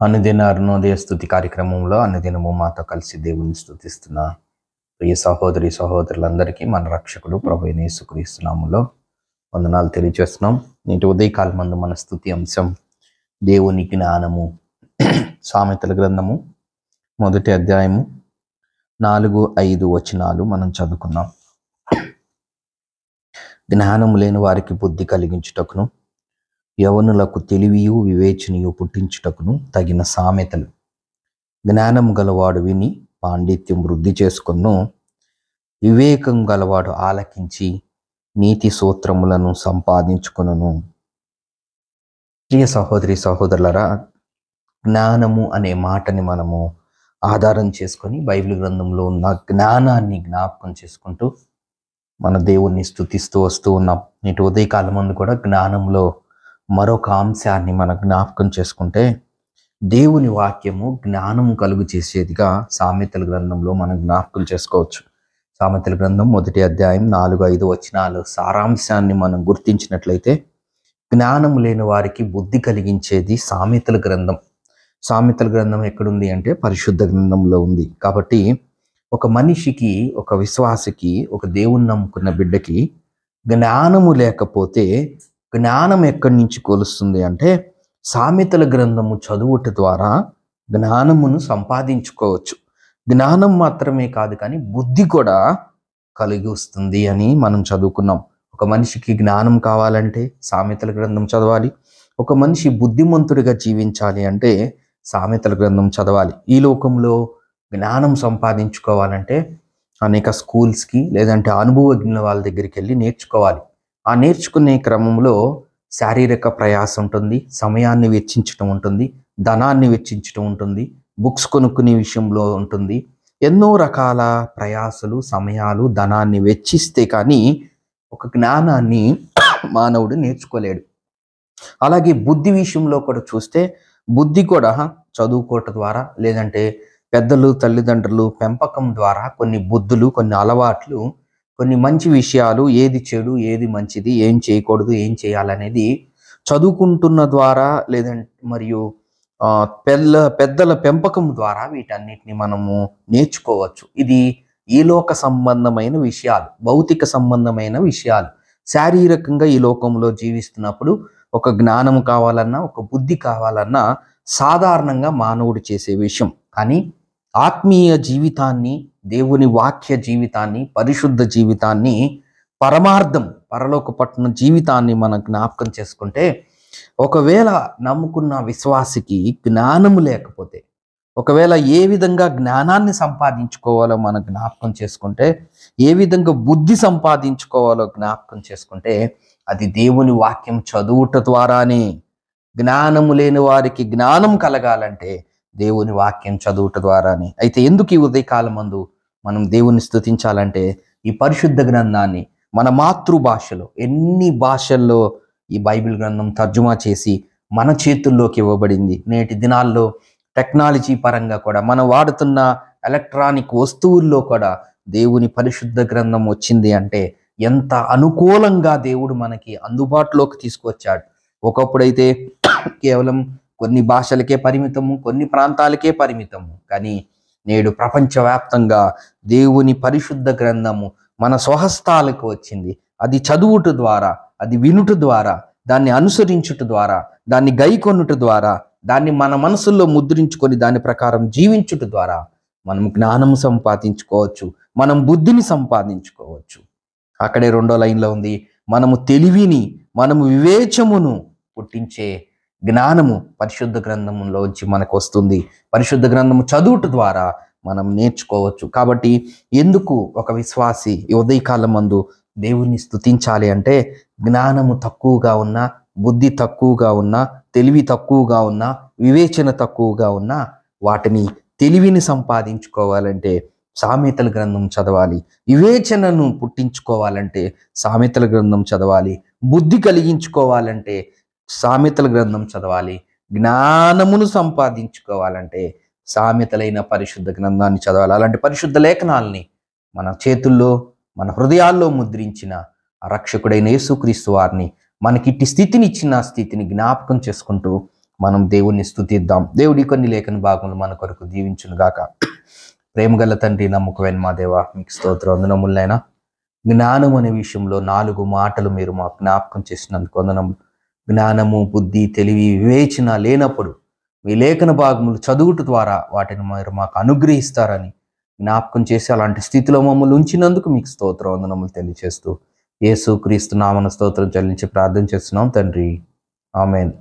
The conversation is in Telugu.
అనుదిన అరుణోదయ స్తుతి కార్యక్రమంలో అనుదినము మాతో కలిసి దేవుని స్తుతిస్తున్న ప్రియ సహోదరి సహోదరులందరికీ మన రక్షకుడు ప్రభు అయిన యేసుక్రీస్తు నామములో వందనాలు తెలియజేస్తున్నాం. నేటి ఉదయకాలం మందు మన స్తుతి అంశం దేవుని జ్ఞానము. సామెతల గ్రంథము 1వ అధ్యాయము 4-5 వచనాలు మనం చదువుకున్నాం. జ్ఞానము లేని వారికి బుద్ధి కలిగించుటకును, యవనులకు తెలివియు వివేచనయు పుట్టించుటకును తగిన సామెతలు. జ్ఞానం గలవాడు విని పాండిత్యం వృద్ధి చేసుకొను, వివేకం గలవాడు ఆలకించి నీతి సూత్రములను సంపాదించుకొనును. ప్రియ సహోదరి సహోదరులరా, జ్ఞానము అనే మాటని మనము ఆధారం చేసుకొని బైబిల్ గ్రంథంలో ఉన్న జ్ఞానాన్ని జ్ఞాపకం చేసుకుంటూ మన దేవుణ్ణి స్తుతిస్తూ వస్తూ ఉన్నాం. నేటి ఉదయకాలం ముందు కూడా జ్ఞానంలో మరొక అంశాన్ని మనం జ్ఞాపకం చేసుకుంటే, దేవుని వాక్యము జ్ఞానము కలుగు చేసేదిగా సామెతల గ్రంథంలో మనం జ్ఞాపకం చేసుకోవచ్చు. సామెతల గ్రంథం 1వ అధ్యాయం 4-5 వచనాలు సారాంశాన్ని మనం గుర్తించినట్లయితే, జ్ఞానము లేని వారికి బుద్ధి కలిగించేది సామెతల గ్రంథం. సామెతల గ్రంథం ఎక్కడుంది అంటే పరిశుద్ధ గ్రంథంలో ఉంది. కాబట్టి ఒక మనిషికి, ఒక విశ్వాసికి, ఒక దేవుని నమ్ముకున్న బిడ్డకి జ్ఞానము లేకపోతే జ్ఞానం ఎక్కడి నుంచి కొలుస్తుంది అంటే సామెతల గ్రంథము చదువుట ద్వారా జ్ఞానమును సంపాదించుకోవచ్చు. జ్ఞానం మాత్రమే కాదు కానీ బుద్ధి కూడా కలిగి వస్తుంది అని మనం చదువుకున్నాం. ఒక మనిషికి జ్ఞానం కావాలంటే సామెతల గ్రంథం చదవాలి. ఒక మనిషి బుద్ధిమంతుడిగా జీవించాలి అంటే సామెతల గ్రంథం చదవాలి. ఈ లోకంలో జ్ఞానం సంపాదించుకోవాలంటే అనేక స్కూల్స్కి లేదంటే అనుభవజ్ఞుల వాళ్ళ దగ్గరికి వెళ్ళి నేర్చుకోవాలి. ఆ నేర్చుకునే క్రమంలో శారీరక ప్రయాస ఉంటుంది, సమయాన్ని వెచ్చించడం ఉంటుంది, ధనాన్ని వెచ్చించడం ఉంటుంది, బుక్స్ కొనుక్కునే విషయంలో ఉంటుంది. ఎన్నో రకాల ప్రయాసలు, సమయాలు, ధనాన్ని వెచ్చిస్తే కానీ ఒక జ్ఞానాన్ని మానవుడు నేర్చుకోలేడు. అలాగే బుద్ధి విషయంలో కూడా చూస్తే బుద్ధి కూడా చదువుకోవటం ద్వారా లేదంటే పెద్దలు, తల్లిదండ్రులు పెంపకం ద్వారా కొన్ని బుద్ధులు, కొన్ని అలవాట్లు, కొన్ని మంచి విషయాలు, ఏది చెడు, ఏది మంచిది, ఏం చేయకూడదు, ఏం చేయాలనేది చదువుకుంటున్న ద్వారా లేదంటే మరియు పెద్దల పెంపకం ద్వారా వీటన్నిటిని మనము నేర్చుకోవచ్చు. ఇది ఈ లోక సంబంధమైన విషయాలు, భౌతిక సంబంధమైన విషయాలు. శారీరకంగా ఈ లోకంలో జీవిస్తున్నప్పుడు ఒక జ్ఞానం కావాలన్నా, ఒక బుద్ధి కావాలన్నా సాధారణంగా మానవుడు చేసే విషయం. కానీ ఆత్మీయ జీవితాన్ని, దేవుని వాక్య జీవితాన్ని, పరిశుద్ధ జీవితాన్ని, పరమార్థం, పరలోక పట్టణ జీవితాన్ని మనం జ్ఞాపకం చేసుకుంటే, ఒకవేళ నమ్ముకున్న విశ్వాసికి జ్ఞానము లేకపోతే, ఒకవేళ ఏ విధంగా జ్ఞానాన్ని సంపాదించుకోవాలో మనం జ్ఞాపకం చేసుకుంటే, ఏ విధంగా బుద్ధి సంపాదించుకోవాలో జ్ఞాపకం చేసుకుంటే, అది దేవుని వాక్యం చదువుట ద్వారానే. జ్ఞానము లేని వారికి జ్ఞానం కలగాలంటే దేవుని వాక్యం చదువుట ద్వారానే. అయితే ఎందుకు ఈ ఉదయకాలం మందు మనం దేవుని స్తుతించాలంటే, ఈ పరిశుద్ధ గ్రంథాన్ని మన మాతృభాషలో, ఎన్ని భాషల్లో ఈ బైబిల్ గ్రంథం తర్జుమా చేసి మన చేతుల్లోకి ఇవ్వబడింది. నేటి దినాల్లో టెక్నాలజీ పరంగా కూడా మనం వాడుతున్న ఎలక్ట్రానిక్ వస్తువుల్లో కూడా దేవుని పరిశుద్ధ గ్రంథం వచ్చింది అంటే ఎంత అనుకూలంగా దేవుడు మనకి అందుబాటులోకి తీసుకొచ్చాడు. ఒకప్పుడైతే కేవలం కొన్ని భాషలకే పరిమితము, కొన్ని ప్రాంతాలకే పరిమితము. కానీ నేడు ప్రపంచవ్యాప్తంగా దేవుని పరిశుద్ధ గ్రంథము మన స్వహస్తాలకు వచ్చింది. అది చదువుట ద్వారా, అది వినుట ద్వారా, దాన్ని అనుసరించుట ద్వారా, దాన్ని గైకొనుట ద్వారా, దాన్ని మన మనసుల్లో ముద్రించుకొని దాని ప్రకారం జీవించుట ద్వారా మనం జ్ఞానం సంపాదించుకోవచ్చు, మనం బుద్ధిని సంపాదించుకోవచ్చు. అక్కడే 2వ లైన్లో ఉంది, మనము తెలివిని, మనము వివేచమును పుట్టించే జ్ఞానము పరిశుద్ధ గ్రంథంలోంచి మనకు వస్తుంది. పరిశుద్ధ గ్రంథము చదువుట ద్వారా మనం నేర్చుకోవచ్చు. కాబట్టి ఎందుకు ఒక విశ్వాసి ఈ ఉదయకాలం మందు దేవుణ్ణి స్తుతించాలి అంటే, జ్ఞానము తక్కువగా ఉన్నా, బుద్ధి తక్కువగా ఉన్నా, తెలివి తక్కువగా ఉన్నా, వివేచన తక్కువగా ఉన్నా, వాటిని తెలివిని సంపాదించుకోవాలంటే సామెతల గ్రంథం చదవాలి. వివేచనను పుట్టించుకోవాలంటే సామెతల గ్రంథం చదవాలి. బుద్ధి కలిగించుకోవాలంటే సామెతల గ్రంథం చదవాలి. జ్ఞానమును సంపాదించుకోవాలంటే సామెతలైన పరిశుద్ధ గ్రంథాన్ని చదవాలి. అలాంటి పరిశుద్ధ లేఖనాల్ని మన చేతుల్లో, మన హృదయాల్లో ముద్రించిన రక్షకుడైన యేసుక్రీస్తు వారిని, మనకిట్టి స్థితిని ఇచ్చిన స్థితిని జ్ఞాపకం చేసుకుంటూ మనం దేవుణ్ణి స్తుతిద్దాం. దేవుడి కొన్ని లేఖన భాగములు మన కొరకు దీవించును గాక. ప్రేమగల తండ్రి, నమ్మకమైన మా దేవ, మీకు స్తోత్రం వందనములైనా. జ్ఞానం అనే విషయంలో 4 మాటలు మీరు మాకు జ్ఞాపకం చేసినందుకు వందనములు. జ్ఞానము, బుద్ధి, తెలివి, వివేచన లేనప్పుడు మీ లేఖన భాగములు చదువుట ద్వారా వాటిని మీరు మాకు అనుగ్రహిస్తారని జ్ఞాపకం చేసి అలాంటి స్థితిలో మమ్మల్ని ఉంచినందుకు మీకు స్తోత్రం వందనములు తెలియజేస్తూ యేసు క్రీస్తు నామమున స్తోత్రం చెల్లించి ప్రార్థన చేస్తున్నాం తండ్రి. ఆమేన్.